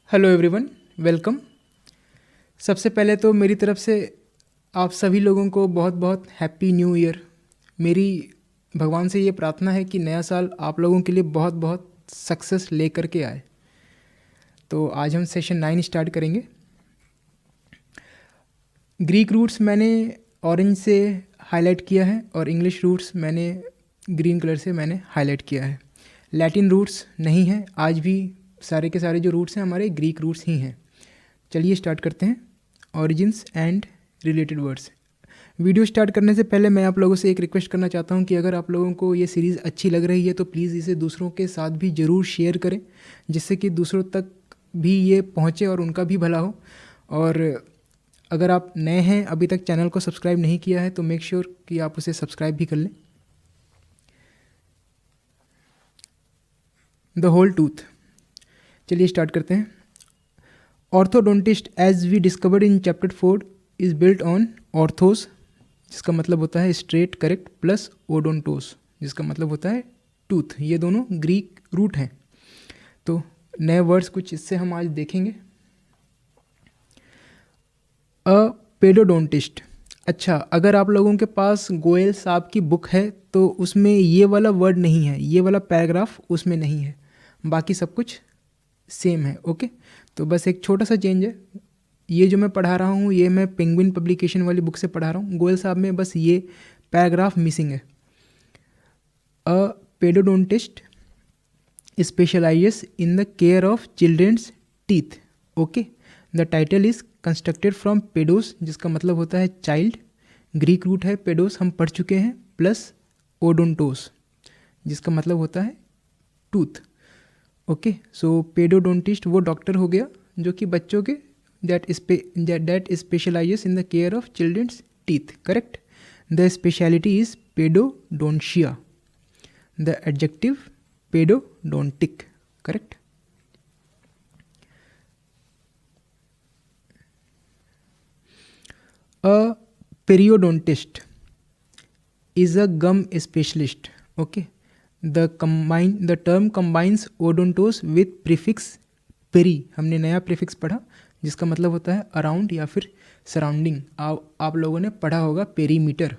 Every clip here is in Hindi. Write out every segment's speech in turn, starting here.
Hello everyone, welcome. सबसे पहले तो मेरी तरफ से आप सभी लोगों को बहुत बहुत हैप्पी न्यू ईयर। मेरी भगवान से ये प्रार्थना है कि नया साल आप लोगों के लिए बहुत बहुत सक्सेस लेकर के आए। तो आज हम सेशन 9 स्टार्ट करेंगे। ग्रीक रूट्स मैंने ऑरेंज से हाईलाइट किया है और इंग्लिश रूट्स मैंने ग्रीन कलर से मैंने हाईलाइट किया है। लैटिन रूट्स नहीं हैं, आज भी सारे के सारे जो रूट्स हैं हमारे ग्रीक रूट्स ही हैं। चलिए स्टार्ट करते हैं। Origins and related words. Video start करने से पहले मैं आप लोगों से एक रिक्वेस्ट करना चाहता हूं कि अगर आप लोगों को ये सीरीज़ अच्छी लग रही है तो प्लीज़ इसे दूसरों के साथ भी ज़रूर शेयर करें, जिससे कि दूसरों तक भी ये पहुंचे और उनका भी भला हो। और अगर आप नए हैं, अभी तक चैनल को सब्सक्राइब नहीं किया है, तो मेक श्योर कि आप उसे सब्सक्राइब भी कर लें। The whole tooth. चलिए स्टार्ट करते हैं। Orthodontist as we discovered in chapter 4 is built on orthos, जिसका मतलब होता है स्ट्रेट करेक्ट, प्लस ओडोंटोस जिसका मतलब होता है टूथ। ये दोनों ग्रीक रूट हैं। तो नए वर्ड्स कुछ इससे हम आज देखेंगे। अ पेडोडोंटिस्ट। अच्छा, अगर आप लोगों के पास गोयल साहब की बुक है तो उसमें ये वाला वर्ड नहीं है, ये वाला पैराग्राफ उसमें नहीं है, बाकी सब कुछ सेम है। ओके, तो बस एक छोटा सा चेंज है। ये जो मैं पढ़ा रहा हूँ ये मैं पेंगुइन पब्लिकेशन वाली बुक से पढ़ा रहा हूँ। गोयल साहब में बस ये पैराग्राफ मिसिंग है। A pedodontist specialises in the care of childrens teeth. Okay, the title is constructed from pedos, जिसका मतलब होता है चाइल्ड। ग्रीक रूट है पेडोस, हम पढ़ चुके हैं, प्लस ओडोंटोस जिसका मतलब होता है टूथ। ओके, सो पेडोडोंटिस्ट वो डॉक्टर हो गया जो कि बच्चों के that specializes in the care of childrens teeth. Correct. The specialty is pedodontia. The adjective pedodontic. Correct. A periodontist is a gum specialist. Okay, the term combines odontos with prefix peri। हमने नया प्रीफिक्स पढ़ा जिसका मतलब होता है अराउंड या फिर सराउंडिंग। आप लोगों ने पढ़ा होगा पेरीमीटर।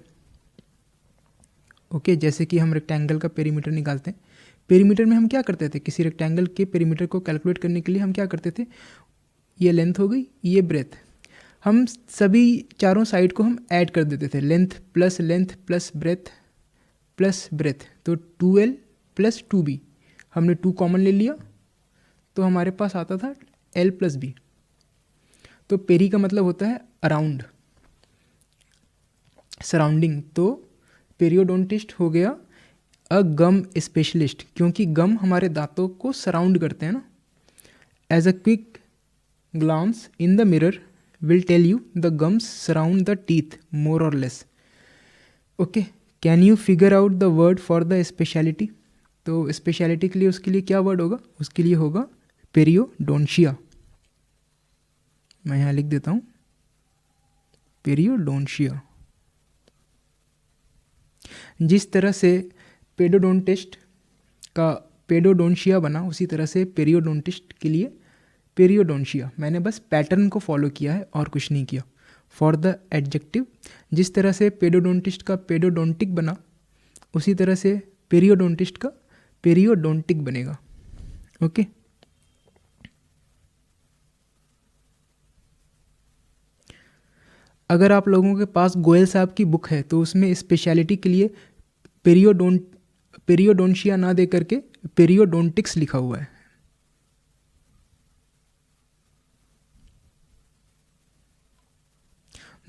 ओके, जैसे कि हम रेक्टेंगल का पेरीमीटर निकालते हैं। पेरीमीटर में हम क्या करते थे, किसी रेक्टेंगल के पेरीमीटर को कैलकुलेट करने के लिए हम क्या करते थे, ये लेंथ हो गई, ये ब्रेथ, हम सभी चारों साइड को हम ऐड कर देते थे। Length plus breadth plus breadth, तो 2L प्लस 2B। हमने 2 कॉमन ले लिया तो हमारे पास आता था L प्लस B। तो पेरी का मतलब होता है अराउंड, सराउंडिंग। तो पेरियोडोंटिस्ट हो गया अ गम स्पेशलिस्ट, क्योंकि गम हमारे दांतों को सराउंड करते हैं ना। As a quick glance in the mirror will tell you the gums surround the teeth more or less. Okay, can you figure out the word for the speciality? तो स्पेशलिटी के लिए उसके लिए क्या वर्ड होगा, उसके लिए होगा पेरियोडोंशिया। मैं यहाँ लिख देता हूँ पेरियोडोंशिया। जिस तरह से पेडोडोंटिस्ट का पेडोडोंशिया बना, उसी तरह से पेरियोडोंटिस्ट के लिए पेरियोडोंशिया। मैंने बस पैटर्न को फॉलो किया है और कुछ नहीं किया। फॉर द एडजेक्टिव, जिस तरह से पेडोडोंटिस्ट का पेडोडोंटिक बना उसी तरह से पेरियोडोंटिस्ट का पेरियोडोंटिक बनेगा। ओके, अगर आप लोगों के पास गोयल साहब की बुक है तो उसमें स्पेशलिटी के लिए पेरियोडोंशिया ना दे करके पेरियोडोंटिक्स लिखा हुआ है।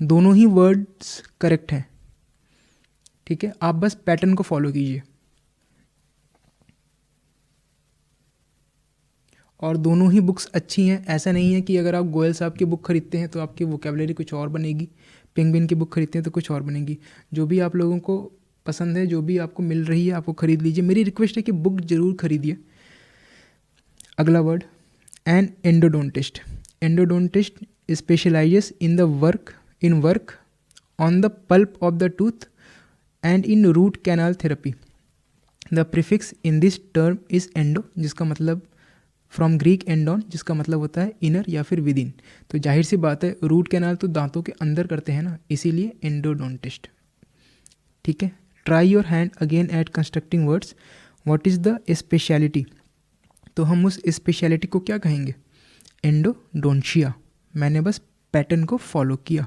दोनों ही वर्ड्स करेक्ट हैं। ठीक है, आप बस पैटर्न को फॉलो कीजिए। और दोनों ही बुक्स अच्छी हैं। ऐसा नहीं है कि अगर आप गोयल साहब की बुक खरीदते हैं तो आपकी वोकेबलरी कुछ और बनेगी, पेंगुइन की बुक खरीदते हैं तो कुछ और बनेगी। जो भी आप लोगों को पसंद है, जो भी आपको मिल रही है, आपको खरीद लीजिए। मेरी रिक्वेस्ट है कि बुक जरूर खरीदिए। अगला word, an endodontist. Endodontist specialises in work on the pulp of the tooth and in root canal therapy. The prefix in this term is endo, जिसका मतलब फ्रॉम ग्रीक एंडोन, जिसका मतलब होता है इनर या फिर विद इन। तो जाहिर सी बात है रूट कैनाल तो दांतों के अंदर करते हैं ना, इसीलिए एंडोडोंटिस्ट। ठीक है, try your hand again at constructing words. What is the speciality? तो हम उस स्पेशलिटी को क्या कहेंगे? एंडोडोंशिया। मैंने बस पैटर्न को फॉलो किया,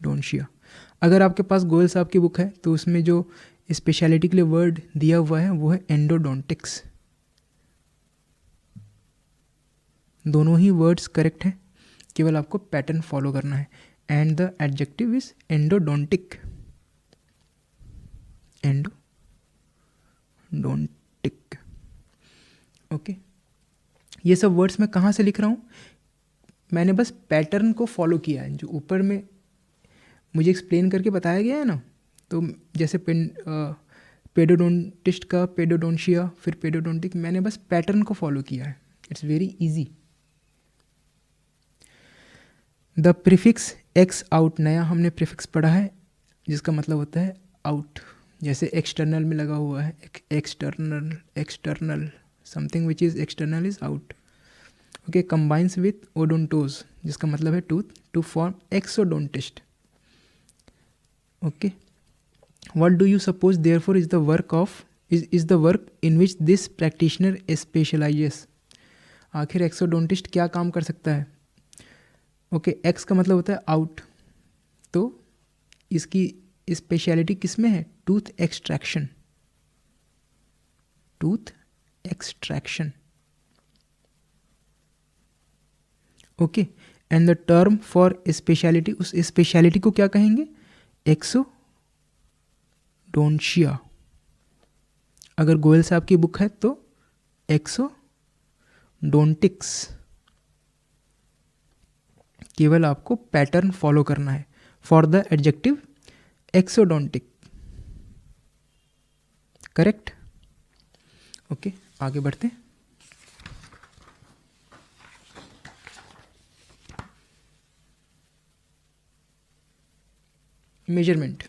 डोंशिया। अगर आपके पास गोयल साहब की बुक है तो उसमें जो स्पेशलिटी के लिए वर्ड दिया हुआ है वो है एंडोडोंटिक्स। दोनों ही वर्ड्स करेक्ट हैं, केवल आपको पैटर्न फॉलो करना है। And the adjective is endodontic, endodontic. Okay, ये सब वर्ड्स मैं कहाँ से लिख रहा हूँ? मैंने बस पैटर्न को फॉलो किया है, जो ऊपर में मुझे एक्सप्लेन करके बताया गया है ना। तो जैसे पेडोडोंटिस्ट का पेडोडोंशिया, फिर पेडोडोंटिक, मैंने बस पैटर्न को फॉलो किया है। It's very easy. The prefix x out, नया हमने प्रीफिक्स पढ़ा है जिसका मतलब होता है आउट। जैसे एक्सटर्नल में लगा हुआ है, external, external, something which is external is out. Okay, combines with odontos, जिसका मतलब है tooth, to form exodontist. Okay, what do you suppose therefore is the work of is the work in which this practitioner specializes? आखिर एक्सोडोंटिस्ट क्या काम कर सकता है? ओके, एक्स का मतलब होता है आउट, तो इसकी स्पेशलिटी किस में है? Tooth extraction, tooth extraction. Okay, and the term for speciality, उस स्पेशलिटी को क्या कहेंगे? एक्सोडोंशिया। अगर गोयल साहब की बुक है तो एक्सोडोंटिक्स। केवल आपको पैटर्न फॉलो करना है for the adjective exodontic. Correct? Okay, आगे बढ़ते हैं। मेजरमेंट,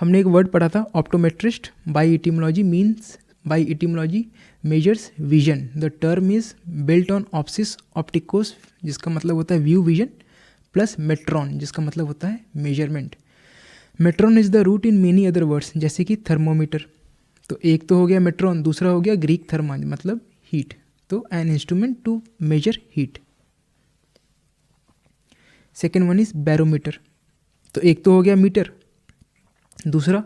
हमने एक वर्ड पढ़ा था optometrist. By etymology means, by etymology measures vision. The term is built on opsis optikos, जिसका मतलब होता है व्यू विजन, प्लस मेट्रॉन, जिसका मतलब होता है measurement. Metron is the root in many other words, जैसे कि थर्मोमीटर। तो एक तो हो गया मेट्रॉन, दूसरा हो गया ग्रीक थर्मा, मतलब हीट। तो an instrument to measure heat. Second one is barometer. तो एक तो हो गया मीटर, दूसरा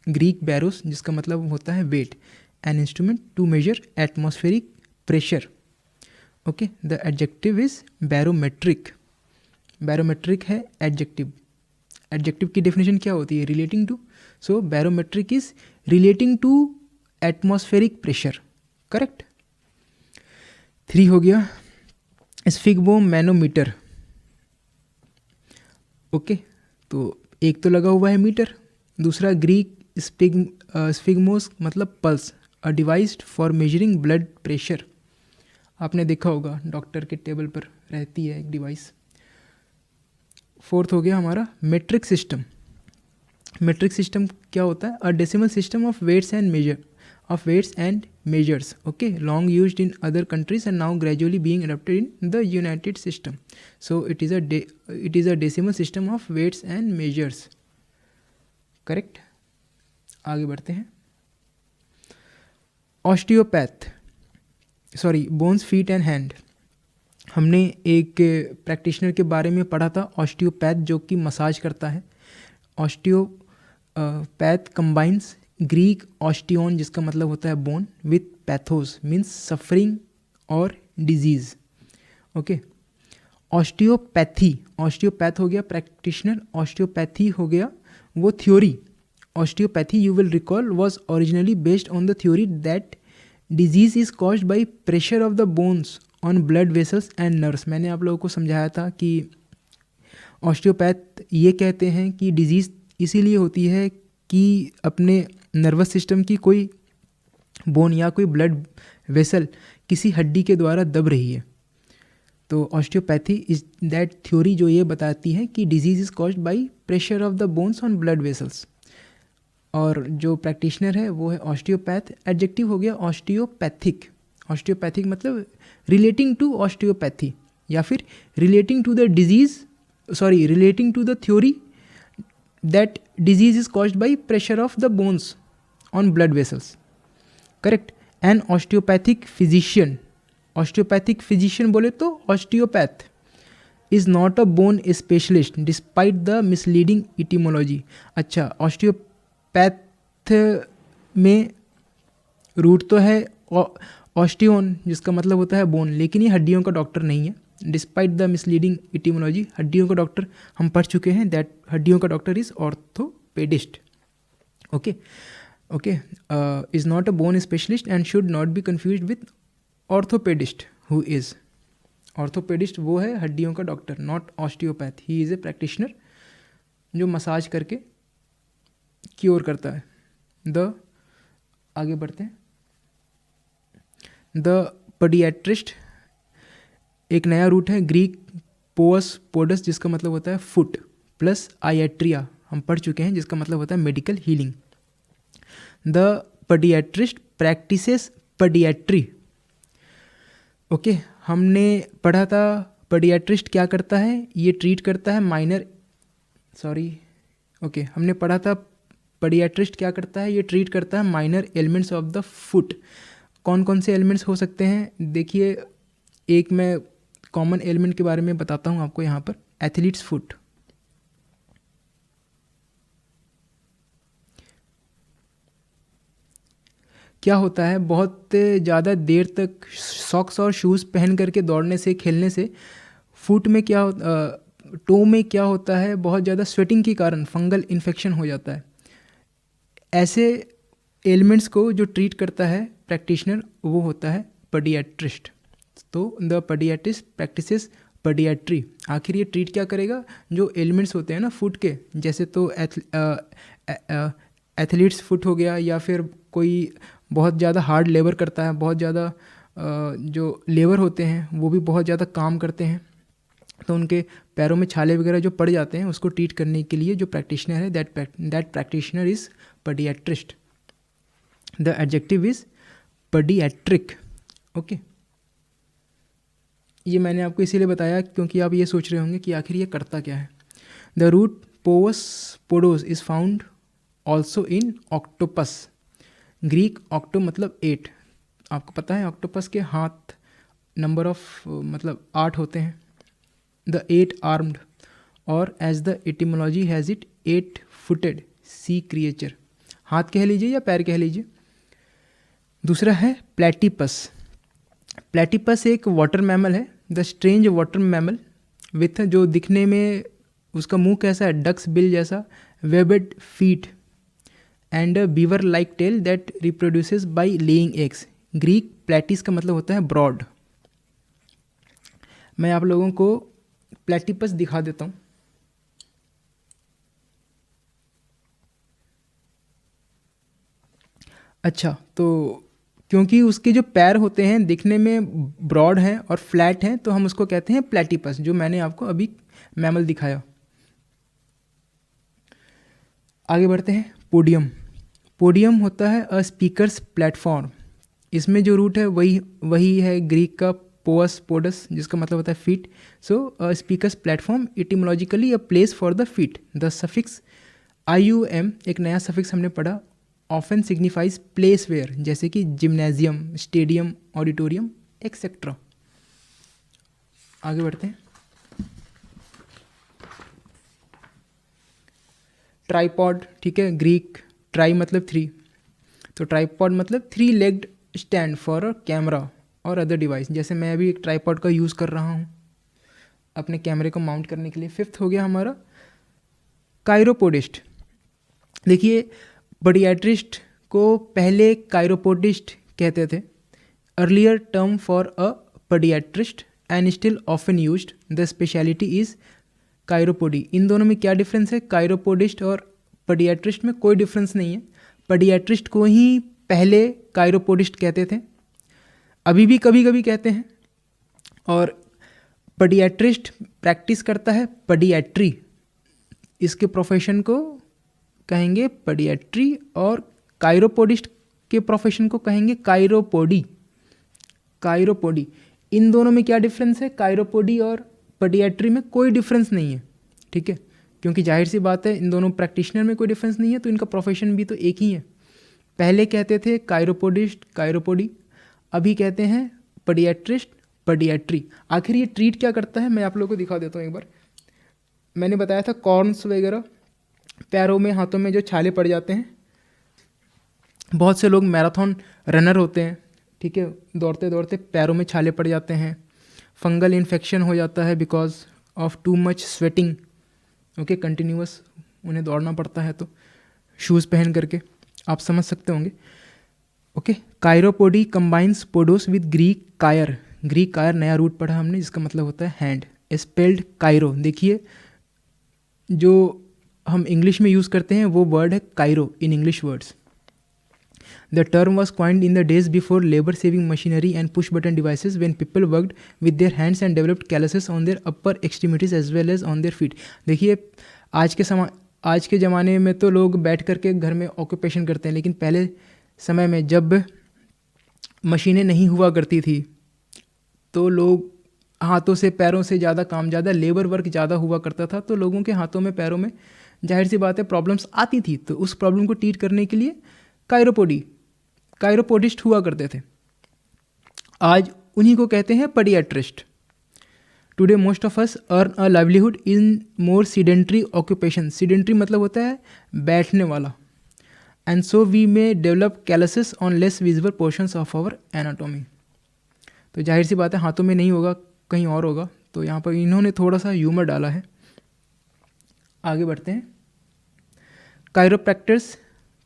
ग्रीक बैरोस, जिसका मतलब होता है weight. An instrument to measure atmospheric pressure. Okay, the adjective is barometric. Barometric है एडजेक्टिव। एडजेक्टिव की डेफिनेशन क्या होती है? Relating to. So barometric is relating to atmospheric pressure. Correct? 3 हो गया स्फिग्मो मैनोमीटर। ओके, तो एक तो लगा हुआ है मीटर, दूसरा ग्रीक स्फिग्मोस मतलब pulse, a device for measuring blood pressure. आपने देखा होगा डॉक्टर के टेबल पर रहती है एक डिवाइस। 4th हो गया हमारा मेट्रिक सिस्टम। मेट्रिक सिस्टम क्या होता है? A decimal system of weights and measure, of weights and measures. Okay, long used in other countries and now gradually being adopted in the united system. So it is a decimal system of weights and measures. Correct? आगे बढ़ते हैं। Osteopath, sorry, bones, feet and hand. हमने एक प्रैक्टिशनर के बारे में पढ़ा था, ऑस्टियोपैथ, जो कि मसाज करता है। ऑस्टियोपैथ कंबाइंस ग्रीक ऑस्टियोन, जिसका मतलब होता है bone, with pathos means suffering और डिजीज। ओके, ऑस्टियोपैथी, ऑस्टियोपैथ हो गया प्रैक्टिशनर, ऑस्टियोपैथी हो गया वो theory. Osteopathy, you will recall, was originally based on the theory that disease is caused by pressure of the bones on blood vessels and nerves. मैंने आप लोगों को समझाया था कि ऑस्टियोपैथ ये कहते हैं कि डिजीज़ इसीलिए होती है कि अपने नर्वस सिस्टम की कोई बोन या कोई ब्लड वेसल किसी हड्डी के द्वारा दब रही है। तो ऑस्टियोपैथी इज दैट थ्योरी जो ये बताती है कि disease is caused by pressure of the bones on blood vessels. और जो प्रैक्टिशनर है वो है ऑस्टियोपैथ। एडजेक्टिव हो गया ऑस्टियोपैथिक। ऑस्टियोपैथिक मतलब रिलेटिंग टू ऑस्टियोपैथी या फिर relating to the disease, sorry relating to the theory that disease is caused by pressure of the bones on blood vessels. Correct. An osteopathic physician, osteopathic physician बोले तो osteopath is not a bone specialist despite the misleading etymology. अच्छा, ऑस्टियोपैथ में रूट तो है ऑस्टियोन जिसका मतलब होता है बोन, लेकिन ये हड्डियों का डॉक्टर नहीं है। डिस्पाइट द मिसलीडिंग इटिमोलॉजी, हड्डियों का डॉक्टर हम पढ़ चुके हैं, दैट हड्डियों का doctor is orthopedist. Okay okay, is not a bone specialist and should not be confuse with orthopedist who is. Orthopedist वो है हड्डियों का doctor, not osteopath. He is a practitioner जो मसाज करके क्योर करता है। आगे बढ़ते हैं। द पडियाट्रिस्ट एक नया रूट है, ग्रीक पोअस पोडस जिसका मतलब होता है फुट, प्लस आइएट्रिया हम पढ़ चुके हैं जिसका मतलब होता है medical healing. The podiatrist practices podiatry. Okay, हमने पढ़ा था पडियाट्रिस्ट क्या करता है, ये ट्रीट करता है माइनर, हमने पढ़ा था पडियाट्रिस्ट क्या करता है, ये ट्रीट करता है minor elements of the foot. कौन कौन से एलिमेंट्स हो सकते हैं, देखिए एक मैं कॉमन एलिमेंट के बारे में बताता हूँ आपको यहाँ पर, एथलीट्स फुट। क्या होता है, बहुत ज़्यादा देर तक सॉक्स और शूज़ पहन करके दौड़ने से, खेलने से फुट में क्या टो में क्या होता है, बहुत ज़्यादा स्वेटिंग के कारण फंगल इन्फेक्शन हो जाता है। ऐसे एलिमेंट्स को जो ट्रीट करता है प्रैक्टिशनर वो होता है पडियाट्रिस्ट। तो द पडियाट्रिस्ट प्रैक्टिसेस पडियाट्री। आखिर ये ट्रीट क्या करेगा, जो एलिमेंट्स होते हैं ना फुट के, जैसे तो एथलीट्स फुट हो गया, या फिर कोई बहुत ज़्यादा हार्ड लेबर करता है, बहुत ज़्यादा जो लेबर होते हैं वो भी बहुत ज़्यादा काम करते हैं, तो उनके पैरों में छाले वगैरह जो पड़ जाते हैं उसको ट्रीट करने के लिए जो प्रैक्टिशनर है that practitioner is podiatrist. The adjective is podiatric. Okay, ये मैंने आपको इसीलिए बताया क्योंकि आप ये सोच रहे होंगे कि आखिर ये करता क्या है। The root pous podos is found also in octopus. Greek octo मतलब 8, आपको पता है ऑक्टोपस के हाथ नंबर ऑफ मतलब 8 होते हैं। द 8 आर्म्ड, और as the etymology has it 8 footed sea creature. हाथ कह लीजिए या पैर कह लीजिए। दूसरा है प्लेटिपस। प्लेटिपस एक वाटर मैमल है, the strange water mammal with, जो दिखने में उसका मुंह कैसा है, डक्स बिल जैसा, webbed feet and beaver like tail that reproduces by laying eggs. Greek platys का मतलब होता है ब्रॉड। मैं आप लोगों को प्लेटिपस दिखा देता हूँ। अच्छा, तो क्योंकि उसके जो पैर होते हैं दिखने में ब्रॉड हैं और फ्लैट हैं, तो हम उसको कहते हैं प्लेटिपस, जो मैंने आपको अभी मैमल दिखाया। आगे बढ़ते हैं। पोडियम। पोडियम होता है अ स्पीकर्स प्लेटफॉर्म। इसमें जो रूट है वही है ग्रीक का पोअस पोडस जिसका मतलब होता है feet. So a speaker's platform, etymologically a place for the feet. The suffix IUM एक नया सफिक्स हमने पढ़ा, ऑफन सिग्निफाइज प्लेस वेयर, जैसे कि जिम्नेजियम, स्टेडियम, ऑडिटोरियम एक्सेट्रा। आगे बढ़ते हैं। ट्राईपॉड, ठीक है, ग्रीक ट्राई मतलब 3, तो ट्राईपॉड मतलब 3 legged stand for a camera और अदर डिवाइस। जैसे मैं अभी एक ट्राईपॉड का यूज़ कर रहा हूँ अपने कैमरे को माउंट करने के लिए। 5th हो गया हमारा कायरोपोडिस्ट। देखिए, पडियाट्रिस्ट को पहले कायरोपोडिस्ट कहते थे, earlier term for a podiatrist and still often used. The specialty is chiropody. इन दोनों में क्या डिफरेंस है, कायरोपोडिस्ट और पडियाट्रिस्ट में कोई डिफरेंस नहीं है। पडियाट्रिस्ट को ही पहले कायरोपोडिस्ट कहते थे, अभी भी कभी कभी कहते हैं, और पडियाट्रिस्ट प्रैक्टिस करता है पडियाट्री। इसके प्रोफेशन को कहेंगे पेडियाट्री, और कायरोपोडिस्ट के प्रोफेशन को कहेंगे कायरोपोडी। कायरोपोडी, इन दोनों में क्या डिफरेंस है? कायरोपोडी और पेडियाट्री में कोई डिफरेंस नहीं है, ठीक है, क्योंकि जाहिर सी बात है इन दोनों प्रैक्टिशनर में कोई डिफरेंस नहीं है, तो इनका प्रोफेशन भी तो एक ही है। पहले कहते थे कायरोपोडिस्ट कायरोपोडी, अभी कहते हैं पेडियाट्रिस्ट पेडियाट्री। आखिर ये ट्रीट क्या करता है मैं आप लोगों को दिखा देता हूँ एक बार। मैंने बताया था कॉर्न्स वगैरह, पैरों में हाथों में जो छाले पड़ जाते हैं, बहुत से लोग मैराथन रनर होते हैं, ठीक है, दौड़ते दौड़ते पैरों में छाले पड़ जाते हैं, फंगल इन्फेक्शन हो जाता है because of too much sweating, okay, continuous उन्हें दौड़ना पड़ता है तो शूज़ पहन करके, आप समझ सकते होंगे। ओके, कायरोपोडी कंबाइंस पोडोस विद ग्रीक कायर। ग्रीक कायर नया रूट पढ़ा हमने जिसका मतलब होता है हैंड, स्पेल्ड कायरो। देखिए जो हम इंग्लिश में यूज़ करते हैं वो वर्ड है Cairo in English words. The term was coined in the days before labor-saving machinery and push-button devices, when people worked with their hands and developed calluses on their upper extremities as well as on their feet. देखिए आज के ज़माने में तो लोग बैठ कर के घर में ऑक्यूपेशन करते हैं, लेकिन पहले समय में जब मशीनें नहीं हुआ करती थी तो लोग हाथों से पैरों से ज़्यादा काम, ज़्यादा लेबर वर्क ज़्यादा हुआ करता था, तो लोगों के हाथों में पैरों में जाहिर सी बात है प्रॉब्लम्स आती थी, तो उस प्रॉब्लम को ट्रीट करने के लिए कायरोपोडिस्ट हुआ करते थे। आज उन्हीं को कहते हैं podiatrist. Today most of us earn a livelihood in more sedentary occupation. Sedentary मतलब होता है बैठने वाला। And so we may develop calluses on less visible portions of our anatomy. तो जाहिर सी बात है हाथों में नहीं होगा, कहीं और होगा, तो यहाँ पर इन्होंने थोड़ा सा ह्यूमर डाला है। आगे बढ़ते हैं।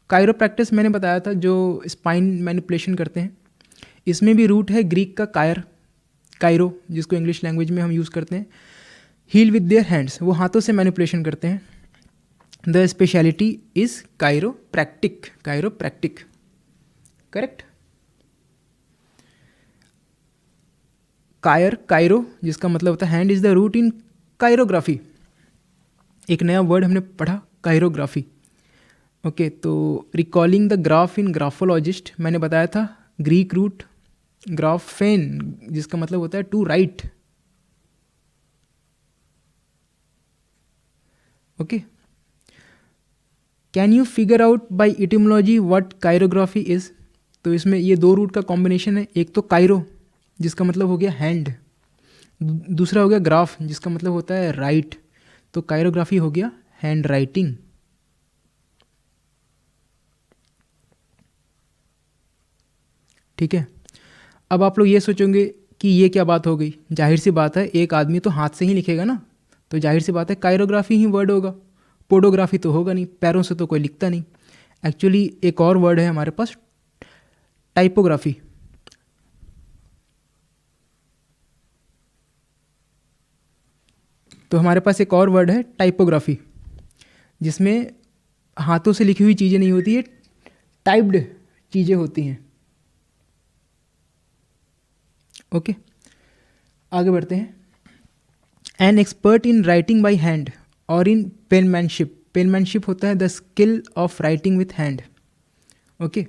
कायरोप्रैक्टिस मैंने बताया था जो स्पाइन मैनिपुलेशन करते हैं, इसमें भी रूट है ग्रीक का कायरो, जिसको इंग्लिश लैंग्वेज में हम यूज़ करते हैं। हील विद देयर हैंड्स, वो हाथों से मैनिपुलेशन करते हैं। The specialty is chiropractic, correct. Cairo जिसका मतलब होता है हैंड, इज द रूट इन कायरोग्राफी। एक नया वर्ड हमने पढ़ा, कायरोग्राफी। ओके, तो recalling the graph in graphologist, मैंने बताया था ग्रीक रूट ग्राफेन, जिसका मतलब होता है to write. Okay, can you figure out by etymology what chirography is. तो इसमें ये दो रूट का कॉम्बिनेशन है, एक तो कायरो जिसका मतलब हो गया हैंड, दूसरा हो गया ग्राफ जिसका मतलब होता है राइट, तो कायरोग्राफी हो गया हैंड राइटिंग। ठीक है, अब आप लोग ये सोचोगे कि ये क्या बात हो गई। जाहिर सी बात है एक आदमी तो हाथ से ही लिखेगा ना, तो जाहिर सी बात है कायरोग्राफी ही वर्ड होगा, पोडोग्राफी तो होगा नहीं, पैरों से तो कोई लिखता नहीं। एक्चुअली एक और वर्ड है हमारे पास, टाइपोग्राफी। तो हमारे पास एक और वर्ड है टाइपोग्राफी, जिसमें हाथों से लिखी हुई चीज़ें नहीं होती है, टाइप्ड चीज़ें होती हैं। ओके, आगे बढ़ते हैं। An expert in writing by hand और इन पेनमैनशिप। पेनमैनशिप होता है the skill of writing with hand. Okay,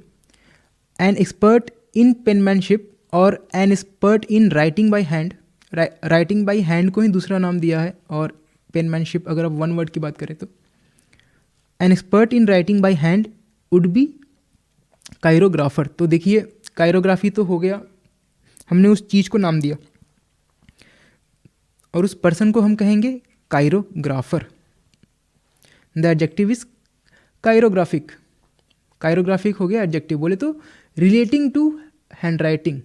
an expert in penmanship और an expert in writing by hand. Writing by hand को ही दूसरा नाम दिया है, और पेनमैनशिप अगर आप वन वर्ड की बात करें तो an expert in writing by hand would be chirographer. तो देखिए कायरोग्राफी तो हो गया, हमने उस चीज़ को नाम दिया, और उस पर्सन को हम कहेंगे chirographer. The adjective is chirographic. Chirographic हो गया एडजेक्टिव, बोले तो रिलेटिंग टू हैंड राइटिंग।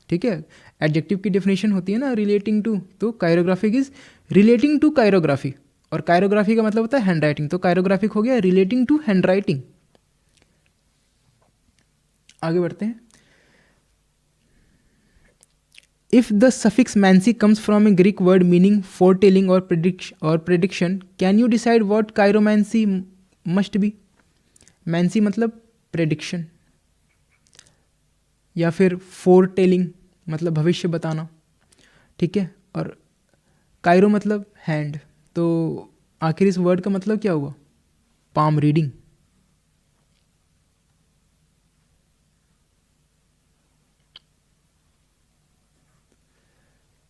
ठीक है, एडजेक्टिव की डेफिनेशन होती है ना रिलेटिंग टू, तो कायरोग्राफिक इज रिलेटिंग टू कायरोग्राफी, और कायरोग्राफी का मतलब होता है हैंड राइटिंग, तो कायरोग्राफिक हो गया रिलेटिंग टू हैंड राइटिंग। आगे बढ़ते हैं। If the suffix mancy comes from a Greek word meaning foretelling or prediction, can you decide what chiromancy must be? Mancy मतलब prediction, या फिर foretelling मतलब भविष्य बताना, ठीक है, और कायरो मतलब हैंड, तो आखिर इस वर्ड का मतलब क्या हुआ? palm reading.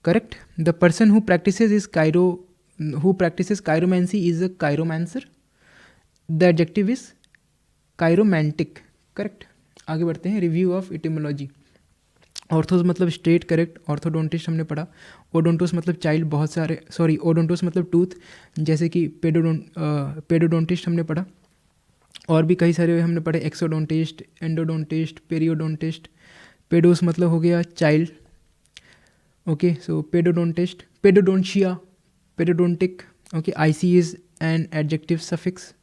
Correct. The person who practices chiromancy is a chiromancer. The adjective is chiromantic. Correct. आगे बढ़ते हैं. Review of etymology. ऑर्थोस मतलब स्ट्रेट, करेक्ट. ऑर्थोडोंटिस्ट हमने पढ़ा. ओडोंटोस मतलब चाइल्ड, बहुत सारे, सॉरी, ओडोंटोस मतलब टूथ, जैसे कि पेडोडोंटिस्ट हमने पढ़ा. और भी कई सारे हमने पढ़े, एक्सोडोंटिस्ट, एंडोडोंटिस्ट, पेरियोडोंटिस्ट. पेडोस मतलब हो गया child. Okay, so pedodontist, pedodontia, pedodontic. Okay, ic is an adjective suffix,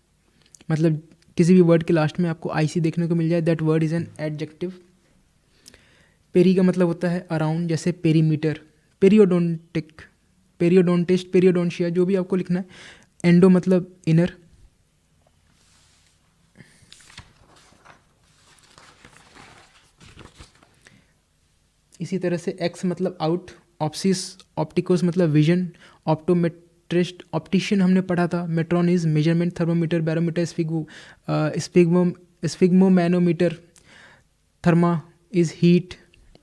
मतलब किसी भी वर्ड के लास्ट में आपको आईसी देखने को मिल जाए, that word is an adjective. Peri का मतलब होता है अराउंड, जैसे पेरीमीटर. पेरियोडोंटिक, पेरियोडोंटिस्ट, पेरियोडोंशिया, जो भी आपको लिखना है. एंडो मतलब इनर. इसी तरह से एक्स मतलब आउट, ऑप्सिस, ऑप्टिकोस मतलब विजन, ऑप्टोमेट्रिस्ट, ऑप्टिशियन हमने पढ़ा था. Metron is measurement, thermometer, barometer, sphygmomanometer. Therma is heat,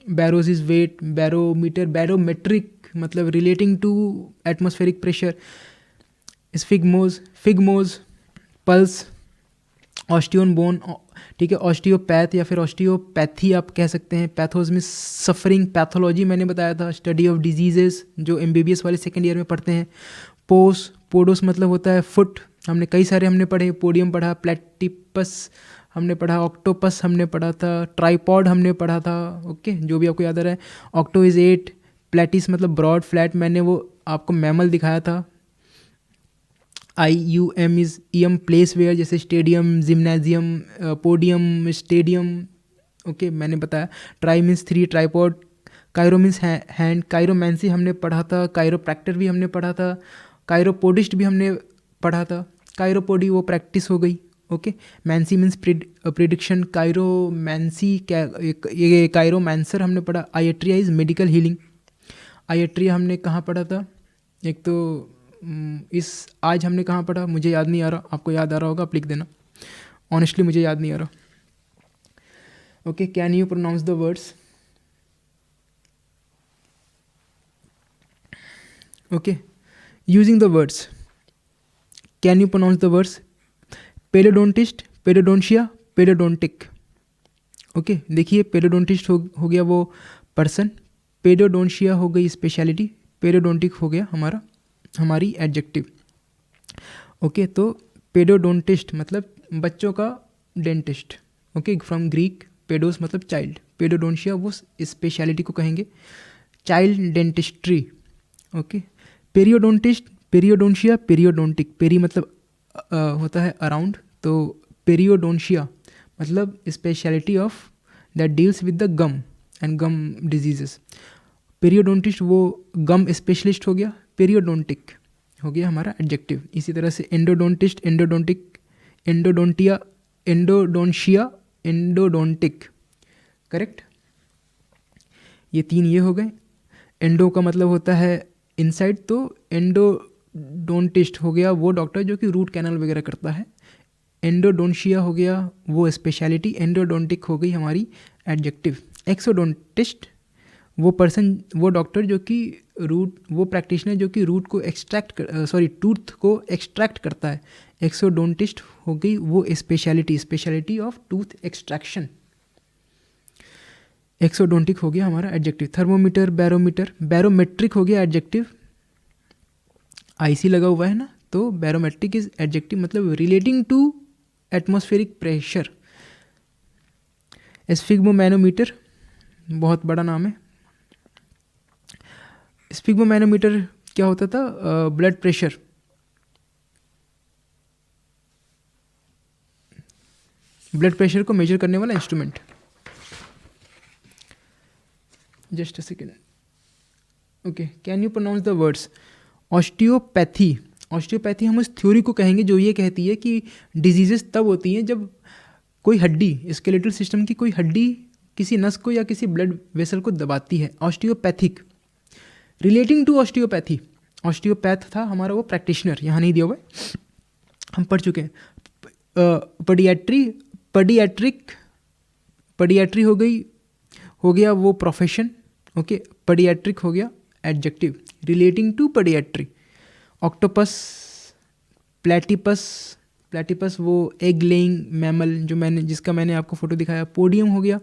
baros is weight, barometer, barometric मतलब relating to atmospheric pressure. Sphygmos, pulse, osteon bone, ठीक है. ऑस्टियोपैथ या फिर ऑस्टियोपैथी आप कह सकते हैं. पैथोज में सफरिंग, पैथोलॉजी मैंने बताया था, स्टडी ऑफ डिजीजेस, जो एमबीबीएस वाले सेकेंड ईयर में पढ़ते हैं. पोडोस मतलब होता है फुट, हमने कई सारे हमने पढ़े. पोडियम पढ़ा, प्लेटिपस हमने पढ़ा, ऑक्टोपस हमने पढ़ा था, ट्राइपॉड हमने पढ़ा था. ओके, जो भी आपको याद आ रहा है. ऑक्टो इज 8, प्लेटिस मतलब ब्रॉड फ्लैट, मैंने वो आपको मैमल दिखाया था. IUM इज ईएम, प्लेस वेयर, जैसे stadium, gymnasium, podium, stadium. Okay, मैंने बताया. Tri means 3, tripod. Chiro means hand, chiromancy हमने पढ़ा था. कायरोप्रैक्टर भी हमने पढ़ा था. कायरोपोडिस्ट भी हमने पढ़ा था. कायरोपोडी वो प्रैक्टिस हो गई. Okay, mancy means prediction. Chiromancy ये कायरोमैंसर हमने पढ़ा. Iatreia is medical healing. Iatreia हमने कहाँ पढ़ा था? एक तो आज हमने कहाँ पढ़ा, मुझे याद नहीं आ रहा. आपको याद आ रहा होगा, आप लिख देना. ऑनेस्टली मुझे याद नहीं आ रहा. Okay, can you pronounce the words? Okay, using the words, can you pronounce the words? Pedodontist, pedodontia, pedodontic. Okay, देखिए, पेडोडोंटिस्ट हो गया वो पर्सन, पेडोडोंशिया हो गई स्पेशलिटी, पेडोडोंटिक हो गया हमारी एडजेक्टिव. ओके, तो पेडोडोंटिस्ट मतलब बच्चों का dentist. Okay, from Greek, pedos मतलब चाइल्ड, पेडोडोंशिया वो स्पेशलिटी को कहेंगे, child dentistry. Okay, periodontist, periodontia, periodontic. Peri मतलब होता है अराउंड, तो पेरियोडोंशिया मतलब specialty of that deals with the gum and gum diseases. Periodontist वो गम स्पेशलिस्ट हो गया. पेरियोडोंटिक हो गया हमारा एडजेक्टिव. इसी तरह से एंडोडोंटिस्ट, एंडोडोंटिक, एंडोडोंटिया, एंडोडोंशिया, एंडोडोंटिक. करेक्ट. ये 3 ये हो गए. एंडो का मतलब होता है इनसाइड, तो एंडोडोंटिस्ट हो गया वो डॉक्टर जो कि रूट कैनल वगैरह करता है. एंडोडोंशिया हो गया वो स्पेशलिटी. एंडोडोंटिक हो गई हमारी एडजेक्टिव. एक्सोडोंटिस्ट वो पर्सन, वो डॉक्टर जो कि वो प्रैक्टिशनर जो कि रूट को टूथ को एक्सट्रैक्ट करता है. एक्सोडोंटिस्ट हो गई वो स्पेशलिटी ऑफ टूथ एक्सट्रैक्शन. एक्सोडोंटिक हो गया हमारा एडजेक्टिव. थर्मोमीटर, बैरोमीटर, बैरोमेट्रिक हो गया एडजेक्टिव. आईसी लगा हुआ है ना, तो बैरोमेट्रिक इज एडजेक्टिव, मतलब relating to atmospheric pressure. Sphygmomanometer बहुत बड़ा नाम है. स्फिग्मोमैनोमीटर क्या होता था? Blood pressure. ब्लड प्रेशर को मेजर करने वाला instrument. Just a second. Okay, can you pronounce the words? Osteopathy. Osteopathy हम उस थ्योरी को कहेंगे जो ये कहती है कि डिजीजेस तब होती हैं जब कोई हड्डी, स्केलेटल सिस्टम की कोई हड्डी किसी नस को या किसी ब्लड वेसल को दबाती है. Osteopathic. Relating to osteopathy, osteopath था हमारा वो प्रैक्टिशनर, यहाँ नहीं दिया हुआ है, हम पढ़ चुके हैं. पडियाट्री, पडियाट्रिक, पडियाट्री हो गया वो प्रोफेशन, ओके। पडियाट्रिक हो गया adjective relating to podiatry. Octopus, platypus, platypus वो एग लेइंग मैमल जो जिसका मैंने आपको फोटो दिखाया। पोडियम हो गया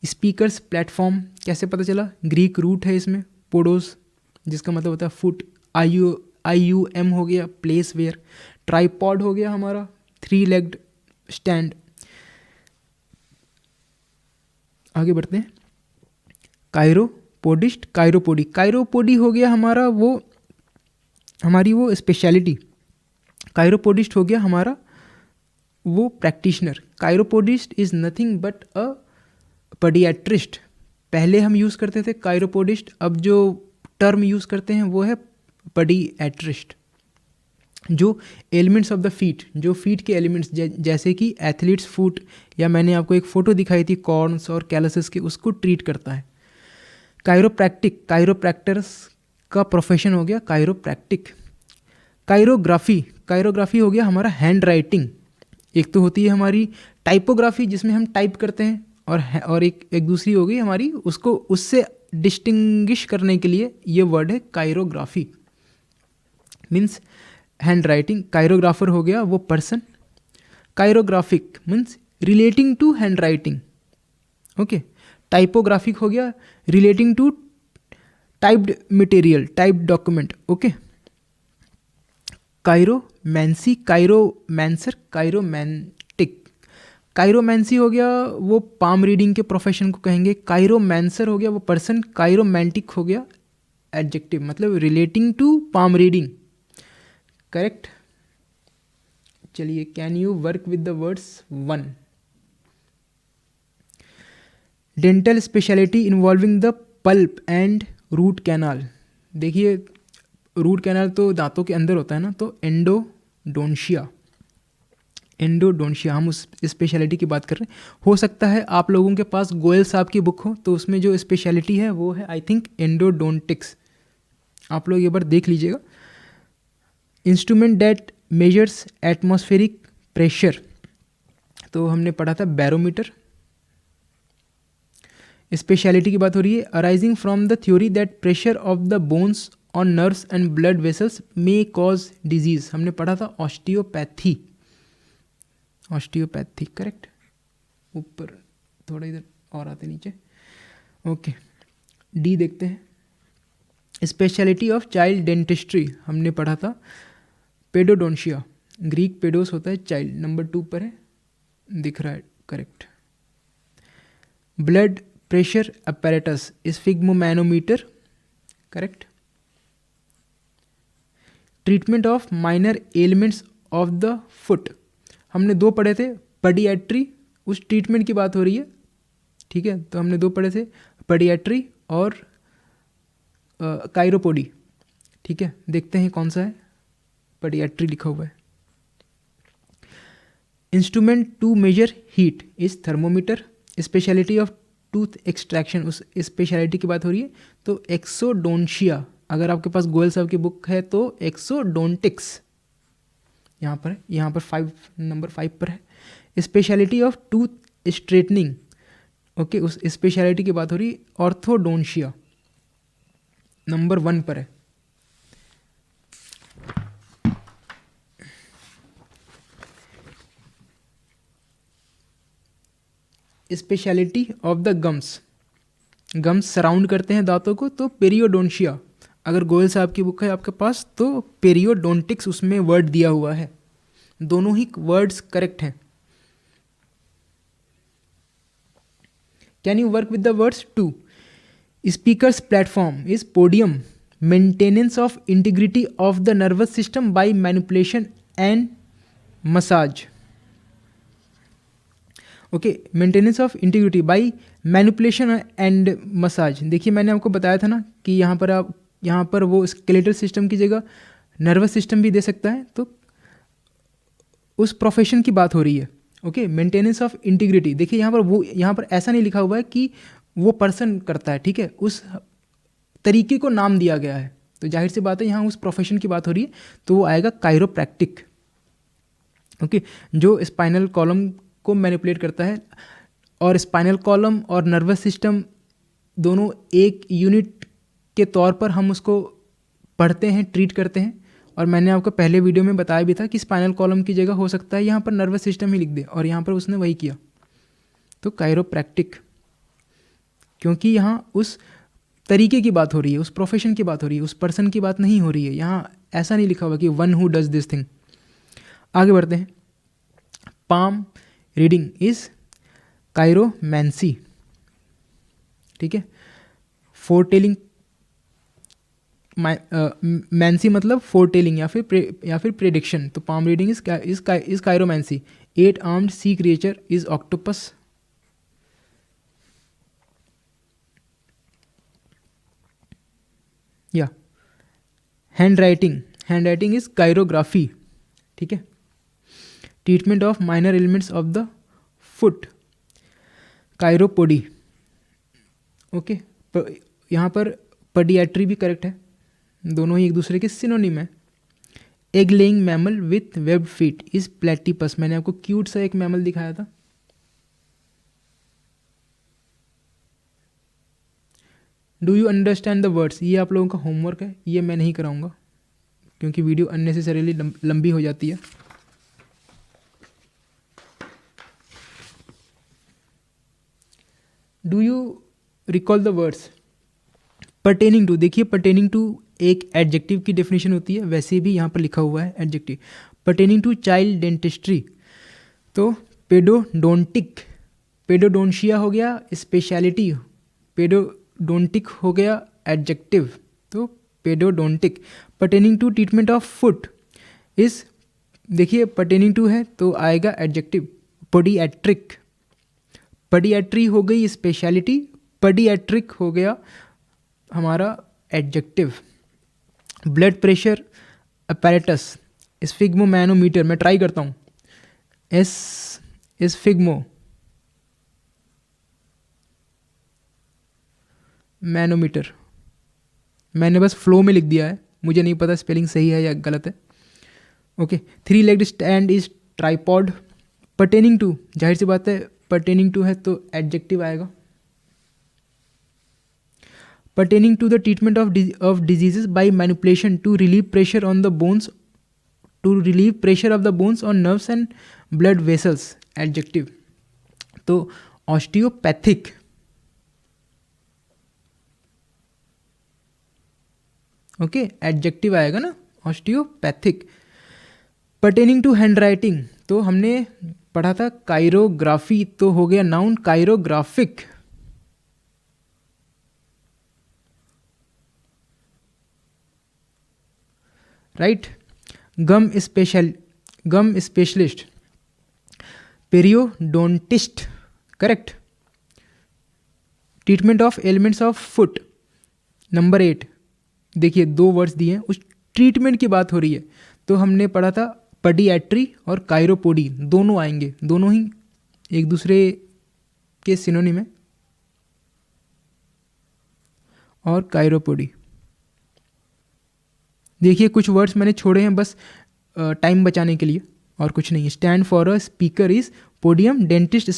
स्पीकर्स प्लेटफॉर्म, कैसे पता चला, ग्रीक रूट है इसमें पोडोस, जिसका मतलब होता है फुट। IUM हो गया प्लेस वेयर। ट्राइपॉड हो गया हमारा 3 लेग्ड स्टैंड। आगे बढ़ते हैं। कायरोपोडिस्ट, कायरोपोडी, कायरोपोडी हो गया हमारा हमारी वो स्पेशलिटी। कायरोपोडिस्ट हो गया हमारा वो practitioner. Chiropodist is nothing but a podiatrist. पहले हम यूज़ करते थे कायरोपोडिस्ट, अब जो टर्म यूज़ करते हैं वो है पडियाट्रिस्ट। जो एलिमेंट्स ऑफ द फीट, जो फीट के एलिमेंट्स जैसे कि एथलीट्स फुट, या मैंने आपको एक फ़ोटो दिखाई थी कॉर्न्स और कैलसेस की, उसको ट्रीट करता है। कायरोप्रैक्टिक, कायरोप्रैक्टर्स का प्रोफेशन हो गया कायरोप्रैक्टिक। कायरोग्राफी, कायरोग्राफी हो गया हमारा हैंड राइटिंग। एक तो होती है हमारी टाइपोग्राफी जिसमें हम टाइप करते हैं, और एक दूसरी हो गई हमारी उसको उससे डिस्टिंग्विश करने के लिए ये वर्ड है chirography, means hand writing. Chirographer हो गया वो person. Chirographic means relating to hand writing, okay. Typographic हो गया relating to typed material, typed document, okay. Chiromancy, chiromancer, chiromantic. Chiromancy हो गया वो पाम रीडिंग के प्रोफेशन को कहेंगे। कायरोमैंसर हो गया वो पर्सन। कायरोमैंटिक हो गया एडजेक्टिव, मतलब relating to palm reading, correct. चलिए, can you work with the words 1। Dental specialty involving the pulp and root canal. देखिए रूट कैनाल तो दांतों के अंदर होता है ना, तो एंडोडोंशिया, एंडोडोंशिया हम उस स्पेशलिटी की बात कर रहे हैं। हो सकता है आप लोगों के पास गोयल साहब की बुक हो, तो उसमें जो स्पेशलिटी है वो है आई थिंक एंडोडोंटिक्स। आप लोग एक बार देख लीजिएगा। Instrument that measures atmospheric pressure, तो हमने पढ़ा था बैरोमीटर। स्पेशलिटी की बात हो रही है arising from the theory that pressure of the bones on nerves and blood vessels may cause disease, हमने पढ़ा था ऑस्टियोपैथी, ऑस्टियोपैथी, करेक्ट। ऊपर थोड़ा इधर और आते नीचे, ओके। डी देखते हैं। स्पेशलिटी ऑफ चाइल्ड डेंटिस्ट्री, हमने पढ़ा था पेडोडोंशिया, ग्रीक पेडोस होता है चाइल्ड, नंबर 2 पर है, दिख रहा है, correct. Blood pressure apparatus sphygmomanometer, correct. Treatment of minor elements of the foot, हमने 2 पढ़े थे। पडियाट्री, उस ट्रीटमेंट की बात हो रही है, ठीक है। तो हमने 2 पढ़े थे, पडियाट्री और कायरोपोडी, ठीक है। देखते हैं कौन सा है, पडियाट्री लिखा हुआ है। Instrument to measure heat is thermometer. Speciality of tooth extraction, उस स्पेशलिटी की बात हो रही है। तो एक्सोडोंशिया, अगर आपके पास गोयल साहब की बुक है तो एक्सोडोंटिक्स यहाँ पर है, यहाँ पर नंबर 5 पर है। Speciality of tooth straightening, okay, उस स्पेशलिटी की बात हो रही है। ऑर्थोडोंशिया नंबर 1 पर है। Speciality of the gums, gums surround करते हैं दांतों को, तो पेरियोडोंशिया। अगर गोयल साहब की बुक है आपके पास तो पेरियोडोंटिक्स उसमें वर्ड दिया हुआ है, दोनों ही वर्ड्स करेक्ट हैं। Can you work with the words 2। Speakers platform is podium. Maintenance of integrity of the nervous system by manipulation and massage, okay. Maintenance of integrity by manipulation and massage, देखिए मैंने आपको बताया था ना कि यहाँ पर वो स्केलेटल सिस्टम की जगह नर्वस सिस्टम भी दे सकता है, तो उस प्रोफेशन की बात हो रही है, ओके। मेंटेनेंस ऑफ इंटीग्रिटी, देखिए यहाँ पर ऐसा नहीं लिखा हुआ है कि वो पर्सन करता है, ठीक है, उस तरीके को नाम दिया गया है, तो जाहिर सी बात है यहाँ उस प्रोफेशन की बात हो रही है, तो वो आएगा कायरोप्रैक्टिक। ओके, जो स्पाइनल कॉलम को मैनिपुलेट करता है। और स्पाइनल कॉलम और नर्वस सिस्टम दोनों एक यूनिट के तौर पर हम उसको पढ़ते हैं, ट्रीट करते हैं। और मैंने आपको पहले वीडियो में बताया भी था कि स्पाइनल कॉलम की जगह हो सकता है यहाँ पर नर्वस सिस्टम ही लिख दे, और यहाँ पर उसने वही किया। तो कायरोप्रैक्टिक, क्योंकि यहाँ उस तरीके की बात हो रही है, उस प्रोफेशन की बात हो रही है, उस पर्सन की बात नहीं हो रही है। यहाँ ऐसा नहीं लिखा हुआ कि one who does this thing. आगे बढ़ते हैं। पाम रीडिंग इज कायरोमैंसी, ठीक है। फोरटेलिंग, मैंसी मतलब फोरटेलिंग या फिर प्रेडिक्शन। तो palm reading is chiromancy. 8 armed sea creature is octopus. या हैंड राइटिंग इज कायरोग्राफी, ठीक है। Treatment of minor elements of the foot, chiropody, okay. यहाँ पर पडियाट्री भी करेक्ट है, दोनों ही एक दूसरे के सिनोनिम है। Egg laying mammal with webbed feet is platypus. मैंने आपको क्यूट सा एक मैमल दिखाया था। Do you understand the words, ये आप लोगों का होमवर्क है, ये मैं नहीं कराऊंगा क्योंकि वीडियो अननेसेसरीली लंबी हो जाती है। Do you recall the words pertaining to. देखिए पर्टेनिंग टू एक एडजेक्टिव की डेफिनेशन होती है, वैसे भी यहाँ पर लिखा हुआ है adjective. Pertaining to child dentistry, तो पेडोडोंटिक, पेडोडोंशिया हो गया स्पेशलिटी, पेडोडोंटिक हो गया एडजेक्टिव, तो pedodontic. Pertaining to treatment of foot इस, देखिए पर्टेनिंग टू है तो आएगा एडजेक्टिव पोडियाट्रिक। पडियाट्री हो गई स्पेशलिटी, पडियाट्रिक हो गया हमारा adjective. Blood pressure apparatus, sphygmomanometer, मैं ट्राई करता हूँ। स्फिग्मो मैनोमीटर, मैंने बस फ्लो में लिख दिया है, मुझे नहीं पता स्पेलिंग सही है या गलत है। Okay, 3 legged stand is tripod. Pertaining to, जाहिर सी बात है पर्टेनिंग टू है तो एडजेक्टिव आएगा। Pertaining to the treatment of diseases by manipulation to relieve pressure on the bones, to relieve pressure of the bones on nerves and blood vessels, adjective। तो osteopathic, ओके एडजेक्टिव आएगा ना osteopathic। Pertaining to handwriting, तो हमने पढ़ा था कायरोग्राफी, तो हो गया noun chirographic. Right, gum specialist, periodontist, correct. Treatment of elements of foot, number 8। देखिए 2 वर्ड्स दिए हैं, उस ट्रीटमेंट की बात हो रही है, तो हमने पढ़ा था पडियाट्री और कायरोपोडी, दोनों आएंगे, दोनों ही एक दूसरे के सिनोनिम है। और कायरोपोडी, देखिए कुछ वर्ड्स मैंने छोड़े हैं बस टाइम बचाने के लिए, और कुछ नहीं। Stand for a speaker is podium, dentist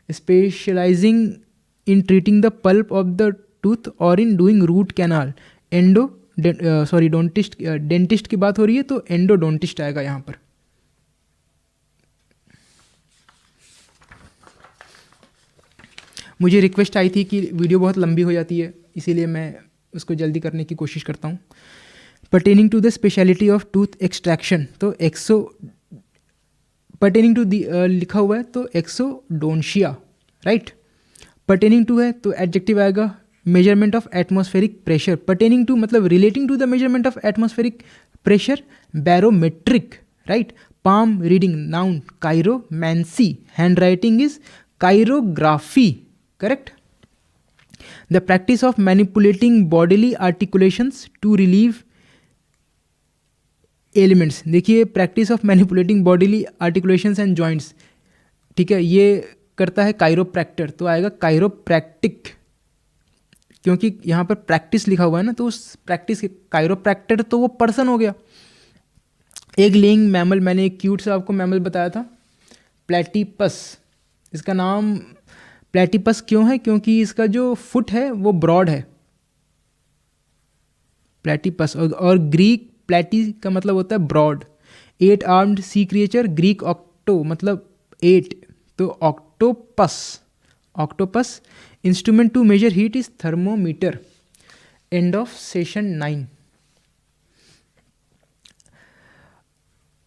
specializing in treating the pulp of the tooth और in doing root canal. Dentist की बात हो रही है तो एंडोडोंटिस्ट आएगा यहाँ पर। मुझे रिक्वेस्ट आई थी कि वीडियो बहुत लंबी हो जाती है, इसीलिए मैं उसको जल्दी करने की कोशिश करता हूँ। Pertaining to the speciality of tooth extraction, तो पर्टेनिंग टू लिखा हुआ है तो एक्सोडोंशिया, राइट। पर्टेनिंग टू है तो एडजेक्टिव आएगा measurement of atmospheric pressure. Pertaining to मतलब relating to the measurement of atmospheric pressure, barometric, right. Palm reading, noun chiromancy. Hand writing is chirography, correct. The practice of manipulating bodily articulations to relieve elements, देखिए practice of manipulating bodily articulations and joints, ठीक है, ये करता है कायरोप्रैक्टर, तो आएगा कायरोप्रैक्टिक, क्योंकि यहाँ पर प्रैक्टिस लिखा हुआ है ना, तो उस प्रैक्टिस के कायरोप्रैक्टर तो वो पर्सन हो गया। एक लिंग मैमल, मैंने एक क्यूट सा आपको मैमल बताया था, प्लेटिपस। इसका नाम प्लेटिपस क्यों है? क्योंकि इसका जो फुट है वो ब्रॉड है, प्लेटिपस। और ग्रीक प्लेटी का मतलब होता है broad. 8 armed sea creature, Greek octo मतलब 8, तो octopus. Octopus. Instrument to measure heat is thermometer. End of session 9।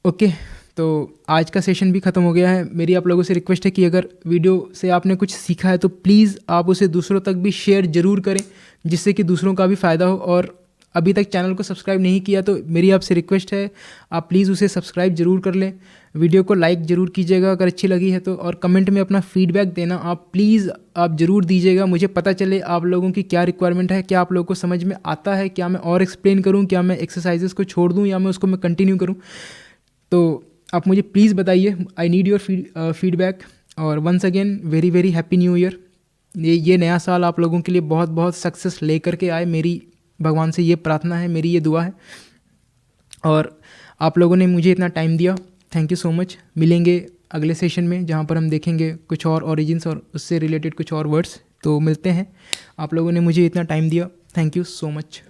Okay, तो आज का सेशन भी ख़त्म हो गया है। मेरी आप लोगों से रिक्वेस्ट है कि अगर वीडियो से आपने कुछ सीखा है तो प्लीज़ आप उसे दूसरों तक भी शेयर ज़रूर करें, जिससे कि दूसरों का भी फ़ायदा हो। और अभी तक चैनल को सब्सक्राइब नहीं किया तो मेरी आपसे रिक्वेस्ट है, आप प्लीज़ उसे सब्सक्राइब ज़रूर कर लें। वीडियो को लाइक ज़रूर कीजिएगा अगर अच्छी लगी है तो, और कमेंट में अपना फीडबैक देना आप प्लीज़ आप ज़रूर दीजिएगा, मुझे पता चले आप लोगों की क्या रिक्वायरमेंट है, क्या आप लोगों को समझ में आता है, क्या मैं और एक्सप्लेन करूँ, क्या मैं एक्सरसाइजेस को छोड़ दूँ या मैं उसको मैं कंटिन्यू करूँ। तो आप मुझे प्लीज़ बताइए, आई नीड योर फीडबैक। और once again very very happy new year. ये नया साल आप लोगों के लिए बहुत बहुत सक्सेस लेकर के आए, मेरी भगवान से ये प्रार्थना है, मेरी ये दुआ है। और आप लोगों ने मुझे इतना टाइम दिया, थैंक यू सो मच। मिलेंगे अगले सेशन में जहाँ पर हम देखेंगे कुछ और ओरिजिन्स और उससे रिलेटेड कुछ और वर्ड्स। तो मिलते हैं। आप लोगों ने मुझे इतना टाइम दिया, थैंक यू सो मच।